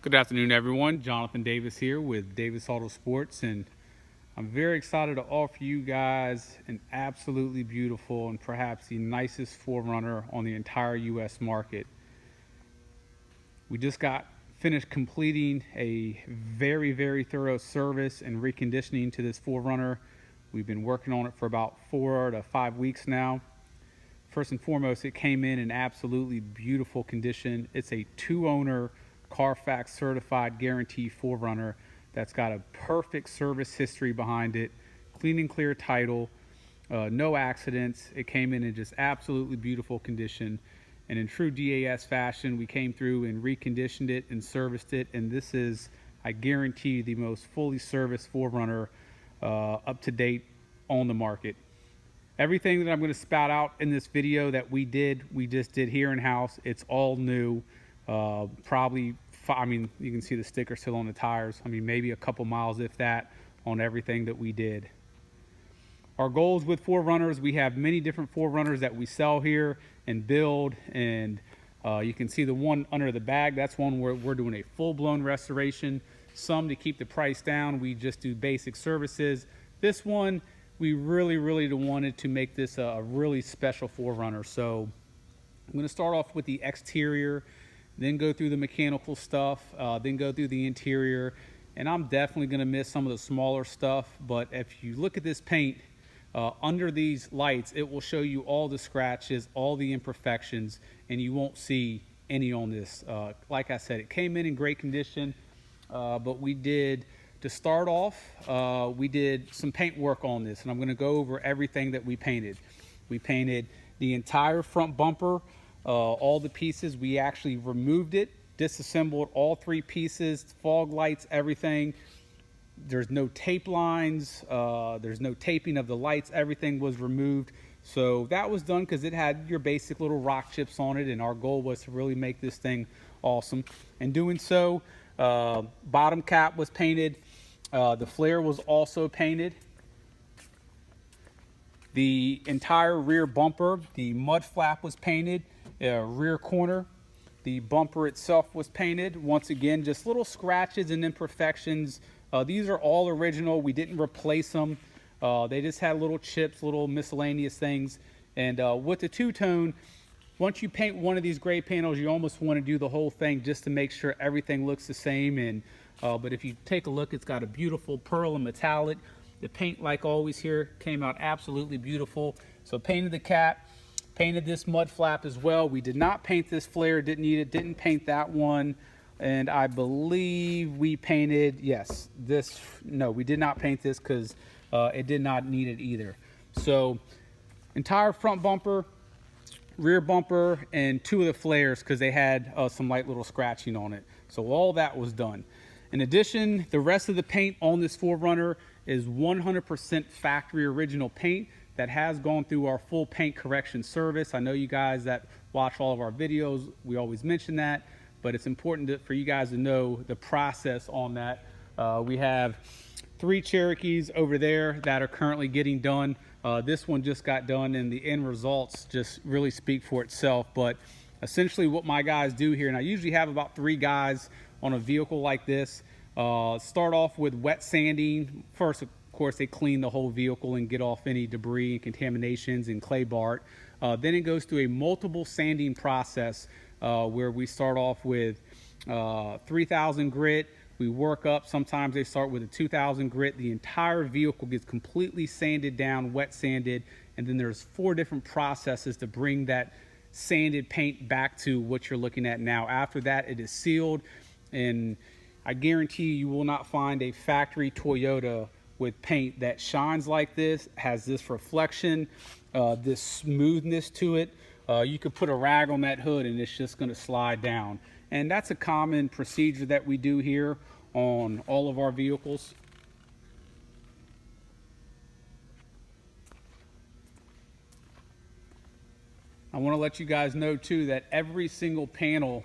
Good afternoon, everyone. Jonathan Davis here with Davis AutoSports, and I'm very excited to offer you guys an absolutely beautiful and perhaps the nicest 4Runner on the entire U.S. market. We just got finished completing a very thorough service and reconditioning to this 4Runner. We've been working on it for about 4 to 5 weeks now. First and foremost, it came in absolutely beautiful condition. It's a 2-owner Carfax certified guarantee 4Runner that's got a perfect service history behind it, clean and clear title, no accidents. It came in just absolutely beautiful condition, and in true DAS fashion, we came through and reconditioned it and serviced it, and this is, I guarantee, the most fully serviced 4Runner up to date on the market. Everything that I'm going to spout out in this video that we just did here in house. It's all new. Probably, you can see the sticker still on the tires. Maybe a couple miles, if that, on everything that we did. Our goals with 4Runners, we have many different 4Runners that we sell here and build, and you can see the one under the bag. That's one where we're doing a full-blown restoration. Some to keep the price down, we just do basic services. This one, we really wanted to make this a really special 4Runner. So I'm going to start off with the exterior, then go through the mechanical stuff, then go through the interior, and I'm definitely going to miss some of the smaller stuff. But if you look at this paint under these lights, it will show you all the scratches, all the imperfections, and you won't see any on this. Like I said, it came in great condition, but we did, to start off, we did some paint work on this, and I'm going to go over everything that we painted. We painted the entire front bumper, all the pieces. We actually removed it, disassembled all 3 pieces, fog lights, everything. There's no tape lines, there's no taping of the lights, everything was removed. So that was done because it had your basic little rock chips on it, and our goal was to really make this thing awesome. In doing so, bottom cap was painted, the flare was also painted. The entire rear bumper, the mud flap was painted, rear corner, the bumper itself was painted. Once again, just little scratches and imperfections. These are all original. We didn't replace them. They just had little chips, little miscellaneous things. And with the two-tone, once you paint one of these gray panels, you almost want to do the whole thing just to make sure everything looks the same. And but if you take a look, it's got a beautiful pearl and metallic. The paint, like always here, came out absolutely beautiful. So painted the cap, painted this mud flap as well. We did not paint this flare, didn't need it, didn't paint that one. And I believe we painted, yes, this, no, we did not paint this because it did not need it either. So entire front bumper, rear bumper, and 2 of the flares because they had some light little scratching on it. So all that was done. In addition, the rest of the paint on this 4Runner is 100% factory original paint that has gone through our full paint correction service. I know you guys that watch all of our videos, we always mention that, but it's important for you guys to know the process on that. We have 3 Cherokees over there that are currently getting done. This one just got done, and the end results just really speak for itself. But essentially what my guys do here, and I usually have about 3 guys on a vehicle like this, start off with wet sanding. First, of course, they clean the whole vehicle and get off any debris and contaminations and clay bart. Then it goes through a multiple sanding process where we start off with 3000 grit. We work up. Sometimes they start with a 2000 grit. The entire vehicle gets completely sanded down, wet sanded, and then there's 4 different processes to bring that sanded paint back to what you're looking at now. After that, it is sealed, and I guarantee you will not find a factory Toyota with paint that shines like this, has this reflection, this smoothness to it. You could put a rag on that hood and it's just going to slide down. And that's a common procedure that we do here on all of our vehicles. I want to let you guys know too that every single panel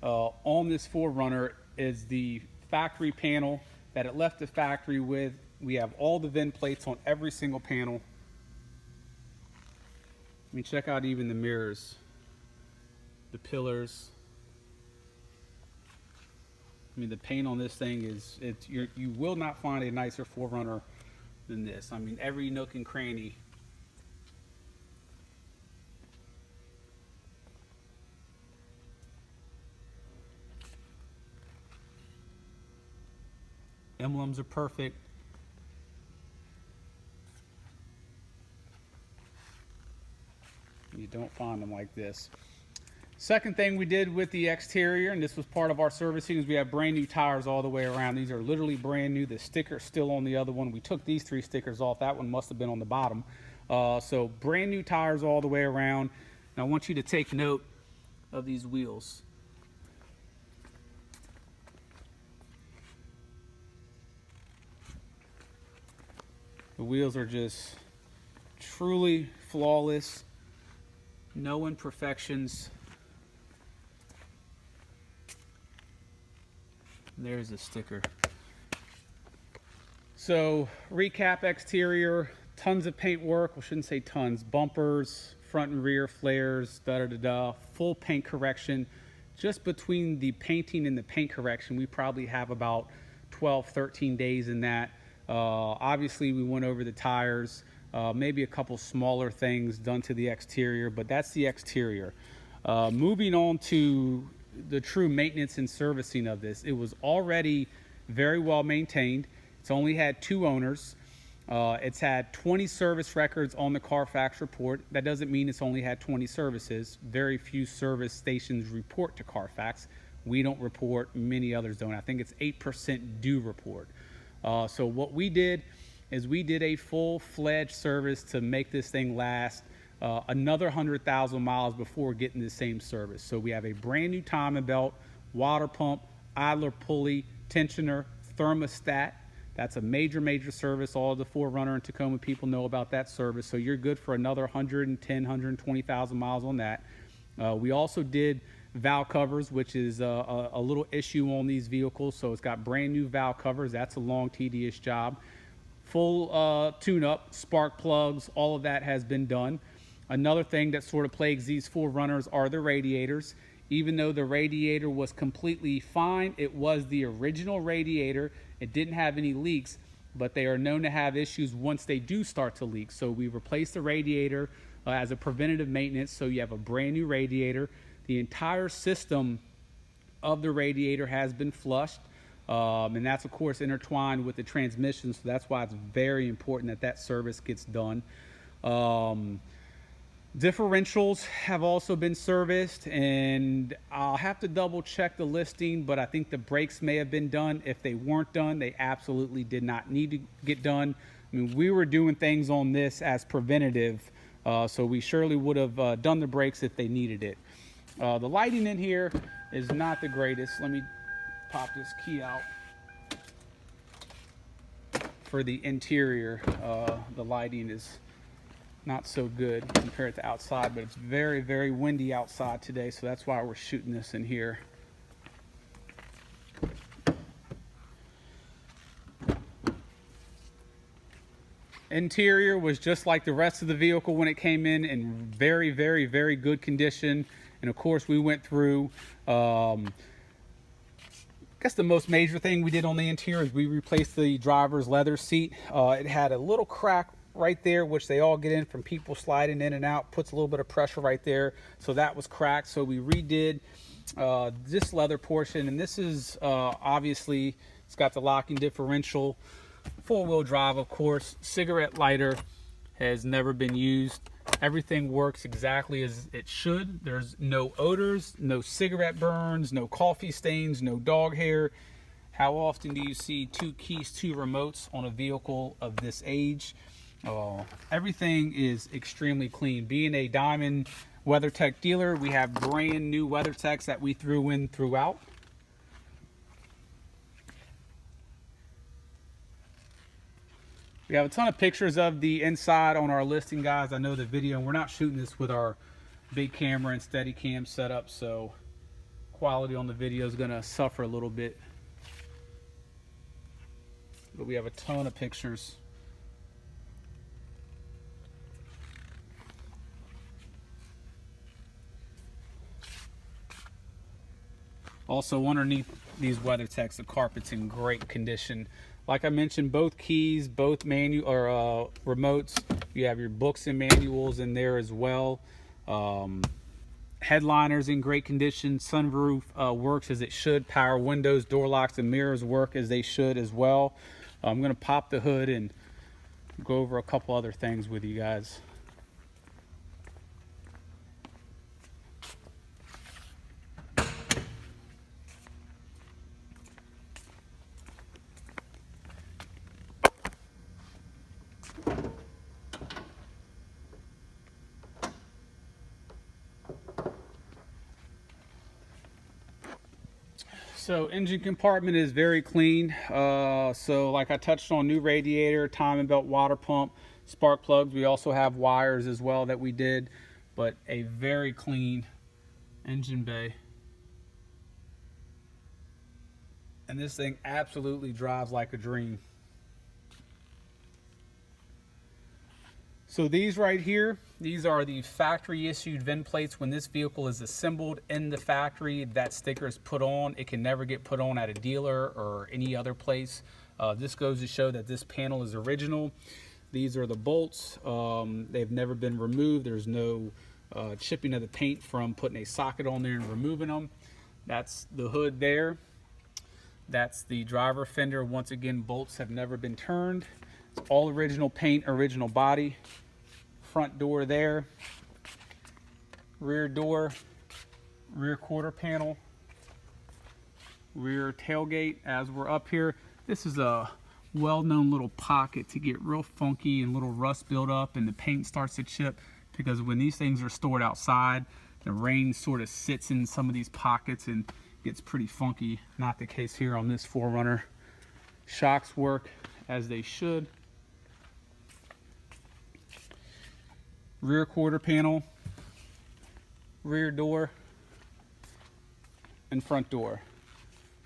on this 4Runner is the factory panel that it left the factory with. We have all the VIN plates on every single panel. I mean, check out even the mirrors, the pillars. I mean, the paint on this thing is, you will not find a nicer 4Runner than this. I mean, every nook and cranny. Emblems are perfect. You don't find them like this. Second thing we did with the exterior, and this was part of our servicing, is we have brand new tires all the way around. These are literally brand new. The sticker's still on the other one. We took these 3 stickers off. That one must have been on the bottom. So brand new tires all the way around. And I want you to take note of these wheels. The wheels are just truly flawless. No imperfections. There's a sticker. So recap: exterior, tons of paint work. Well, shouldn't say tons. Bumpers, front and rear flares, full paint correction. Just between the painting and the paint correction, we probably have about 12, 13 days in that. Obviously we went over the tires, maybe a couple smaller things done to the exterior, but that's the exterior. Moving on to the true maintenance and servicing of this. It was already very well maintained. It's only had 2 owners. It's had 20 service records on the Carfax report. That doesn't mean it's only had 20 services. Very few service stations report to Carfax. We don't report, many others don't. I think it's 8% do report. So what we did is we did a full-fledged service to make this thing last another 100,000 miles before getting the same service. So we have a brand new timing belt, water pump, idler pulley, tensioner, thermostat. That's a major service. All the 4Runner and Tacoma people know about that service. So you're good for another 110, 120,000 miles on that. We also did valve covers, which is a little issue on these vehicles. So it's got brand new valve covers. That's a long, tedious job. Full tune-up, spark plugs, all of that has been done. Another thing that sort of plagues these 4Runners are the radiators. Even though the radiator was completely fine, it was the original radiator. It didn't have any leaks, but they are known to have issues once they do start to leak. So we replaced the radiator as a preventative maintenance, so you have a brand new radiator. The entire system of the radiator has been flushed, and that's of course intertwined with the transmission, so that's why it's very important that that service gets done. Differentials have also been serviced, and I'll have to double check the listing, but I think the brakes may have been done. If they weren't done, they absolutely did not need to get done. I mean, we were doing things on this as preventative, so we surely would have done the brakes if they needed it. The lighting in here is not the greatest. Let me pop this key out. For the interior, the lighting is not so good compared to outside, but it's very windy outside today, so that's why we're shooting this in here. Interior was just like the rest of the vehicle when it came in very good condition. And of course we went through, I guess the most major thing we did on the interior is we replaced the driver's leather seat. It had a little crack right there, which they all get in from people sliding in and out, puts a little bit of pressure right there, so that was cracked. So we redid this leather portion, and this is obviously, it's got the locking differential, 4-wheel drive, of course. Cigarette lighter has never been used. Everything works exactly as it should. There's no odors, no cigarette burns, no coffee stains, no dog hair. How often do you see 2 keys, 2 remotes on a vehicle of this age? Everything is extremely clean. Being a Diamond WeatherTech dealer, we have brand new WeatherTechs that we threw in throughout. We have a ton of pictures of the inside on our listing, guys. I know the video, and we're not shooting this with our big camera and Steadicam setup, so quality on the video is going to suffer a little bit. But we have a ton of pictures. Also underneath these WeatherTechs, the carpet's in great condition. Like I mentioned, both keys, both manual or remotes. You have your books and manuals in there as well. Headliner's in great condition. Sunroof works as it should. Power windows, door locks, and mirrors work as they should as well. I'm going to pop the hood and go over a couple other things with you guys. So engine compartment is very clean. So like I touched on, new radiator, timing belt, water pump, spark plugs. We also have wires as well that we did, but a very clean engine bay. And this thing absolutely drives like a dream. So these right here, these are the factory issued VIN plates. When this vehicle is assembled in the factory, that sticker is put on. It can never get put on at a dealer or any other place. This goes to show that this panel is original. These are the bolts. They've never been removed. There's no chipping of the paint from putting a socket on there and removing them. That's the hood there. That's the driver fender. Once again, bolts have never been turned. It's all original paint, original body. Front door there, rear door, rear quarter panel, rear tailgate. As we're up here, this is a well-known little pocket to get real funky and little rust build up and the paint starts to chip, because when these things are stored outside, the rain sort of sits in some of these pockets and gets pretty funky. Not the case here on this 4Runner. Shocks work as they should. Rear quarter panel, rear door, and front door.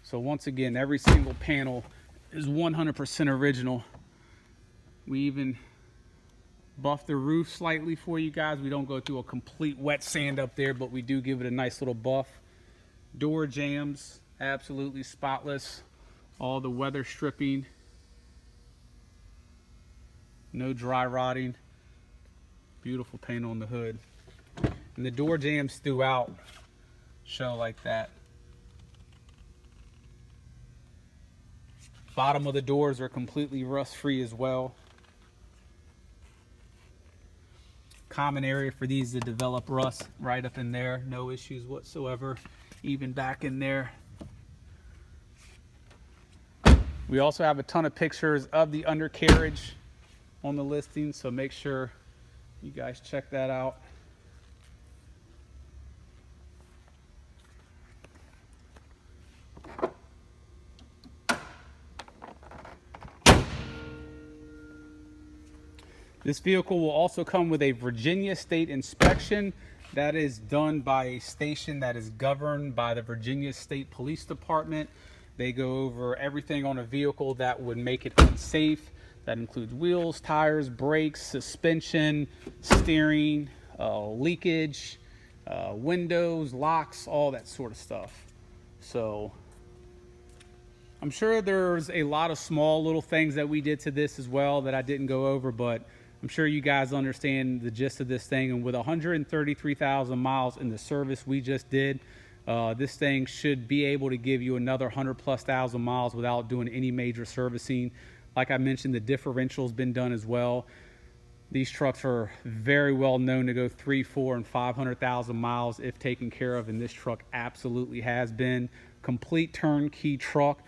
So once again, every single panel is 100% original. We even buffed the roof slightly for you guys. We don't go through a complete wet sand up there, but we do give it a nice little buff. Door jambs, absolutely spotless. All the weather stripping. No dry rotting. Beautiful paint on the hood. And the door jambs throughout show like that. Bottom of the doors are completely rust free as well. Common area for these to develop rust right up in there. No issues whatsoever. Even back in there. We also have a ton of pictures of the undercarriage on the listing, so make sure you guys check that out. This vehicle will also come with a Virginia State inspection. That is done by a station that is governed by the Virginia State Police Department. They go over everything on a vehicle that would make it unsafe. That includes wheels, tires, brakes, suspension, steering, leakage, windows, locks, all that sort of stuff. So I'm sure there's a lot of small little things that we did to this as well that I didn't go over, but I'm sure you guys understand the gist of this thing. And with 133,000 miles in the service we just did, this thing should be able to give you another 100+ miles without doing any major servicing. Like I mentioned, the differential's been done as well. These trucks are very well known to go 300,000, 400,000, and 500,000 miles if taken care of, and this truck absolutely has been. Complete turnkey truck,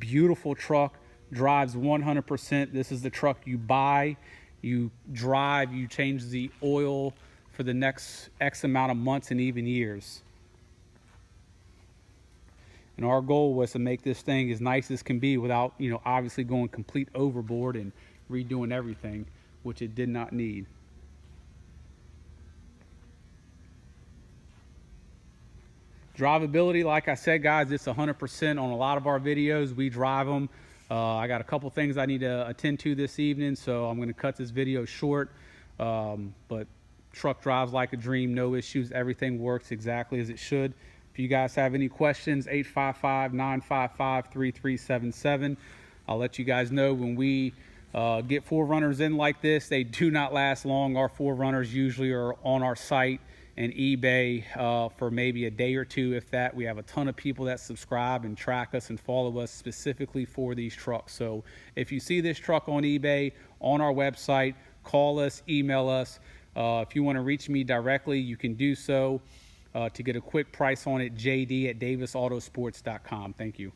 beautiful truck, drives 100%. This is the truck you buy, you drive, you change the oil for the next X amount of months and even years. And our goal was to make this thing as nice as can be without, obviously going complete overboard and redoing everything, which it did not need. Drivability, like I said, guys, it's 100% on a lot of our videos. We drive them. I got a couple things I need to attend to this evening, so I'm going to cut this video short. But truck drives like a dream, no issues. Everything works exactly as it should. If you guys have any questions, 855-955-3377. I'll let you guys know when we get 4Runners in like this. They do not last long. Our 4Runners usually are on our site and eBay for maybe a day or two, if that. We have a ton of people that subscribe and track us and follow us specifically for these trucks. So if you see this truck on eBay, on our website, call us, email us. If you want to reach me directly, you can do so. To get a quick price on it, JD@davisautosports.com. Thank you.